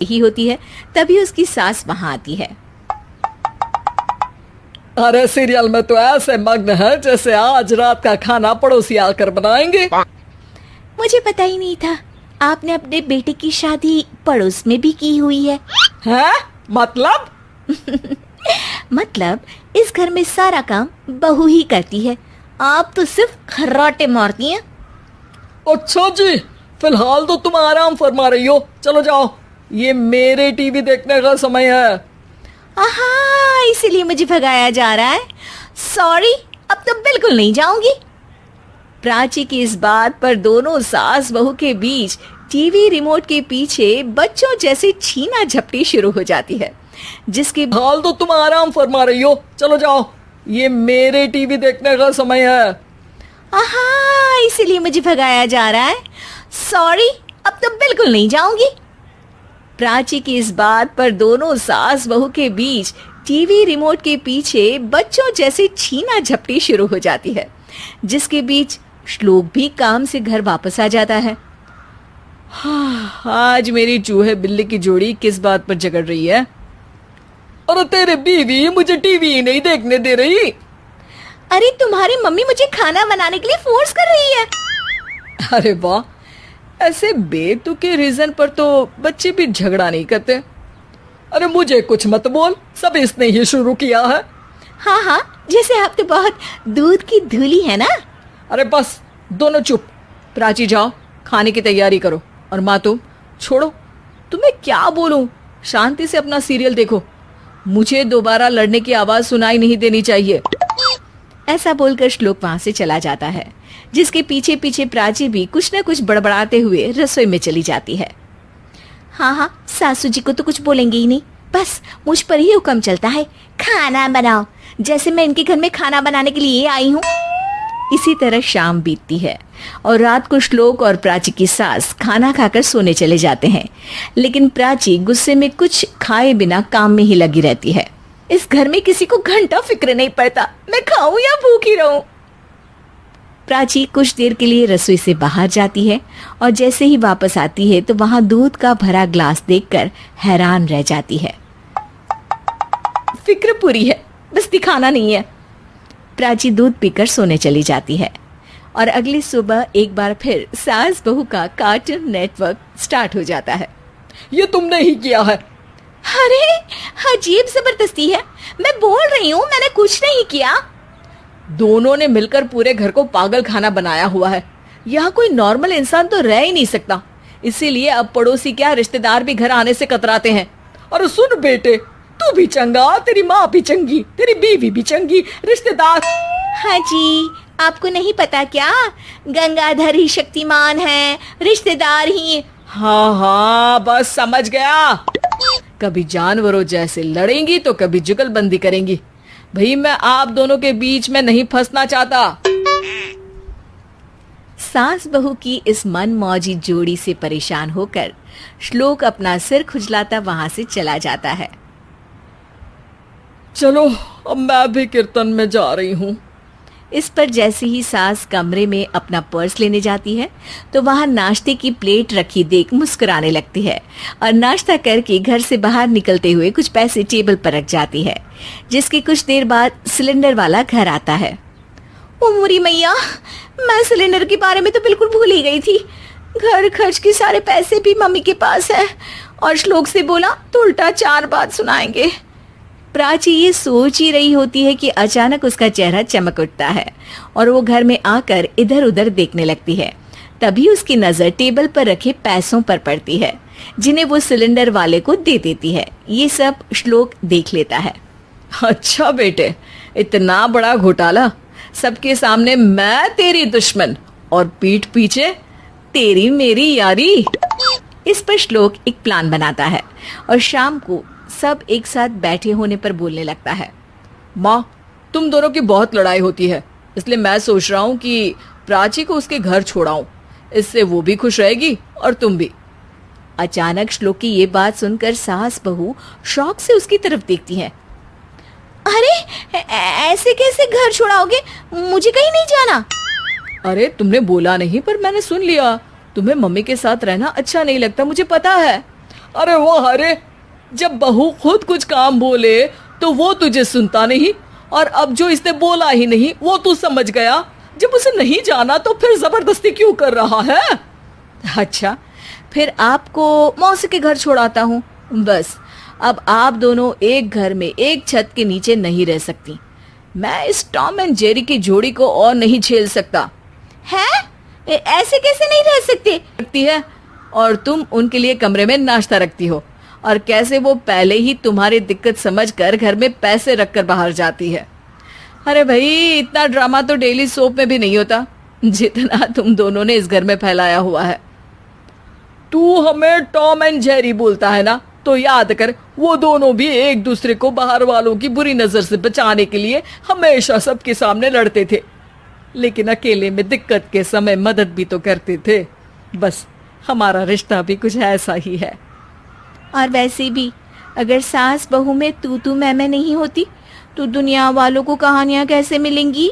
ही होती है, तभी उसकी सास वहां आती है। अरे सीरियल में तो ऐसे मग्न है जैसे आज रात का खाना पड़ोसी आकर बनाएंगे। मुझे पता ही नहीं था आपने अपने बेटे की शादी पड़ोस में भी की हुई है। हैं? मतलब? मतलब इस घर में सारा काम बहू ही करती है, आप तो सिर्फ खर्राटे मारती हैं। अच्छा जी, फिलहाल तो तुम आराम फरमा रही हो, चलो जाओ, ये मेरे टीवी देखने का समय है। आहा, इसीलिए मुझे भगाया जा रहा है। सॉरी, अब तो बिल्कुल नहीं जाऊंगी। प्राची की इस बात पर दोनों सास बहू के बीच टीवी रिमोट के पीछे बच्चों जैसे छीना झपटी शुरू हो जाती है, जिसके हाल तो तुम आराम फरमा रही हो, चलो जाओ, ये मेरे टीवी देखने का समय है। आहा, इसीलिए मुझे भगाया जा रहा है। सॉरी, अब तो बिल्कुल नहीं जाऊंगी। प्राची की इस बात पर दोनों सास बहू के बीच टीवी रिमोट के पीछे बच्चों जैसे छीना झपटी शुरू हो जाती है, जिसके बीच श्लोक भी काम से घर वापस आ जाता है। आज मेरी चूहे बिल्ली की जोड़ी किस बात पर झगड़ रही है? अरे तेरे बीवी मुझे टीवी ही नहीं देखने दे रही। अरे तुम्हारी मम्मी मुझे खाना बनाने के लिए फोर्स कर रही है। अरे वाह, ऐसे बेतुके रीजन पर तो बच्चे भी झगड़ा नहीं करते। अरे मुझे कुछ मत बोल, सब इसने ही शुरू किया है। हाँ हाँ, जैसे आप तो बहुत दूध की धूली है ना। अरे बस, दोनों चुप। प्राची जाओ, खाने की तैयारी करो, और माँ तुम छोड़ो, तुम्हें क्या बोलूं, शांति से अपना सीरियल देखो, मुझे दोबारा लड़ने की आवाज सुनाई नहीं देनी चाहिए। ऐसा बोलकर श्लोक वहां से चला जाता है, जिसके पीछे पीछे प्राची भी कुछ न कुछ बड़बड़ाते हुए रसोई में चली जाती है। हाँ हाँ, सासू जी को तो कुछ बोलेंगे ही नहीं, बस मुझ पर ही हुक्म चलता है, खाना बनाओ, जैसे मैं इनके घर में खाना बनाने के लिए आई हूँ। इसी तरह शाम बीतती है और रात को श्लोक और प्राची की सास खाना खाकर सोने चले जाते हैं, लेकिन प्राची गुस्से में कुछ खाए बिना काम में ही लगी रहती है। इस घर में किसी को घंटा फिक्र नहीं पड़ता, मैं खाऊं या भूखी रहूं। प्राची कुछ देर के लिए रसोई से बाहर जाती है और जैसे ही वापस आती है तो वहां दूध का भरा ग्लास देखकर हैरान रह जाती है। फिक्र पूरी है, बस दिखाना नहीं है। प्राची दूध पीकर सोने चली जाती है और अगली सुबह एक बार फिर सास बहू का कार्टून नेटवर्क स्टार्ट हो जाता है। ये तुमने ही किया है। अरे अजीब जबरदस्ती है, मैं बोल रही हूँ मैंने कुछ नहीं किया। दोनों ने मिलकर पूरे घर को पागल खाना बनाया हुआ है। यहाँ कोई नॉर्मल इंसान तो रह ही नहीं सकता, इसीलिए अब पड़ोसी क्या रिश्तेदार भी घर आने से कतराते हैं। और सुन बेटे, तू भी चंगा, तेरी माँ भी चंगी, तेरी बीवी भी चंगी, रिश्तेदार। हाँ जी, आपको नहीं पता क्या, गंगाधर ही शक्तिमान है, रिश्तेदार ही। हाँ हाँ, बस समझ गया। कभी जानवरों जैसे लड़ेंगी तो कभी जुगलबंदी करेंगी। भाई मैं आप दोनों के बीच में नहीं फंसना चाहता। सास बहू की इस मनमौजी जोड़ी से परेशान होकर श्लोक अपना सिर खुजलाता वहां से चला जाता है। चलो अब मैं भी कीर्तन में जा रही हूँ। इस पर जैसे ही सास कमरे में अपना पर्स लेने जाती है तो वहां नाश्ते की प्लेट रखी देख मुस्कुराने लगती है और नाश्ता करके घर से बाहर निकलते हुए कुछ पैसे टेबल पर रख जाती है, जिसके कुछ देर बाद सिलेंडर वाला घर आता है। ओ मुरी मैया, मैं सिलेंडर के बारे में तो बिल्कुल भूल ही गई थी। घर खर्च के सारे पैसे भी मम्मी के पास है और श्लोक से बोला तो उल्टा 4 बात सुनाएंगे। प्राची ये सोच ही रही होती है कि अचानक उसका चेहरा चमक उठता है और वो घर में आकर इधर उधर देखने लगती है। तभी उसकी नजर टेबल पर रखे पैसों पर पड़ती है, जिन्हें वो सिलेंडर वाले को दे देती है। ये सब श्लोक देख लेता है। अच्छा बेटे, इतना बड़ा घोटाला, सबके सामने मैं तेरी दुश्मन और पीठ पीछे तेरी मेरी यारी। इस पर श्लोक एक प्लान बनाता है और शाम को सब एक साथ बैठे होने पर बोलने लगता है। माँ, तुम दोनों की बहुत लड़ाई होती है, इसलिए मैं सोच रहा हूँ कि प्राची को उसके घर छोड़ाऊं, इससे वो भी खुश रहेगी और तुम भी। अचानक श्लोक की ये बात सुनकर सास बहू शौक से उसकी तरफ देखती हैं। अरे ऐसे कैसे घर छोड़ाओगे, मुझे कहीं नहीं जाना। अरे तुमने बोला नहीं पर मैंने सुन लिया, तुम्हें मम्मी के साथ रहना अच्छा नहीं लगता, मुझे पता है। अरे वाह, अरे जब बहू खुद कुछ काम बोले तो वो तुझे सुनता नहीं, और अब जो इसने बोला ही नहीं वो तू समझ गया। जब उसे नहीं जाना तो फिर जबरदस्ती क्यों कर रहा है? अच्छा, फिर आपको मौसी के घर छोड़ाता हूँ। बस अब आप दोनों एक घर में एक छत के नीचे नहीं रह सकती। मैं इस टॉम एंड जेरी की जोड़ी को और नहीं झेल सकता। है? ऐसे कैसे नहीं रह सकती है? और तुम उनके लिए कमरे में नाश्ता रखती हो, और कैसे वो पहले ही तुम्हारी दिक्कत समझकर घर में पैसे रखकर बाहर जाती है। अरे भाई, इतना ड्रामा तो डेली सोप में भी नहीं होता जितना तुम दोनों ने इस घर में फैलाया हुआ है। तू हमें टॉम एंड जेरी बोलता है ना, तो याद कर वो दोनों भी एक दूसरे को बाहर वालों की बुरी नजर से बचाने के लिए हमेशा सबके सामने लड़ते थे, लेकिन अकेले में दिक्कत के समय मदद भी तो करते थे। बस हमारा रिश्ता भी कुछ ऐसा ही है। और वैसे भी अगर सास बहू में तू मैं नहीं होती तो दुनिया वालों को कहानियां कैसे मिलेंगी?